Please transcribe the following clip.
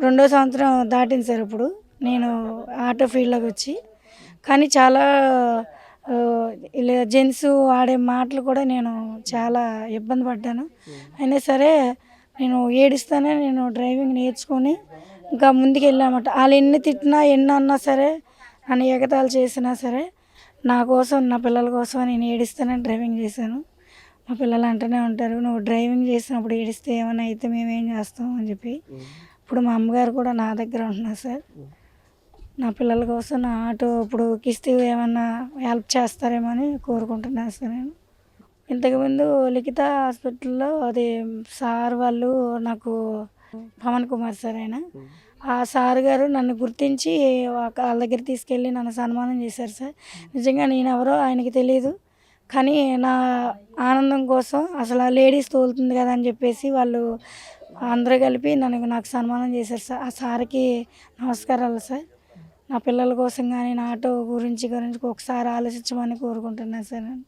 రెండో సంవత్సరం దాటింది సార్ ఇప్పుడు నేను ఆటో ఫీల్డ్లోకి వచ్చి. కానీ చాలా ఇలా జెంట్స్ ఆడే మాటలు కూడా నేను చాలా ఇబ్బంది పడ్డాను. అయినా సరే నేను ఏడుస్తూనే నేను డ్రైవింగ్ నేర్చుకొని ఇంకా ముందుకెళ్ళామట. వాళ్ళు ఎన్ని తిట్టినా ఎన్ని అన్నా సరే, నన్ను ఎగతాళి చేసినా సరే, నా కోసం నా పిల్లల కోసం నేను ఏడుస్తూనే డ్రైవింగ్ చేశాను. మా పిల్లలు అంటూనే ఉంటారు, నువ్వు డ్రైవింగ్ చేసినప్పుడు ఏడిస్తే ఏమైనా అయితే మేమేం చేస్తాం అని చెప్పి. ఇప్పుడు మా అమ్మగారు కూడా నా దగ్గర ఉంటున్నారు సార్. నా పిల్లల కోసం నా ఆటో ఇప్పుడు కిస్తీ ఏమన్నా హెల్ప్ చేస్తారేమో అని కోరుకుంటున్నాను సార్ నేను. ఇంతకుముందు లిఖిత హాస్పిటల్లో అది సార్ వాళ్ళు నాకు పవన్ కుమార్ సార్ ఆయన. ఆ సార్ గారు నన్ను గుర్తించి వాళ్ళ దగ్గర తీసుకెళ్ళి నన్ను సన్మానం చేశారు సార్. నిజంగా నేనెవరో ఆయనకి తెలీదు. కానీ నా ఆనందం కోసం అసలు ఆ లేడీస్ తోలుతుంది కదా అని చెప్పేసి వాళ్ళు అందరూ కలిపి నాకు సన్మానం చేశారు సార్. ఆ సార్‌కి నమస్కారాలు సార్. నా పిల్లల కోసం కానీ, నా ఆటో గురించి ఒకసారి ఆలోచించమని కోరుకుంటున్నాను సార్ నేను.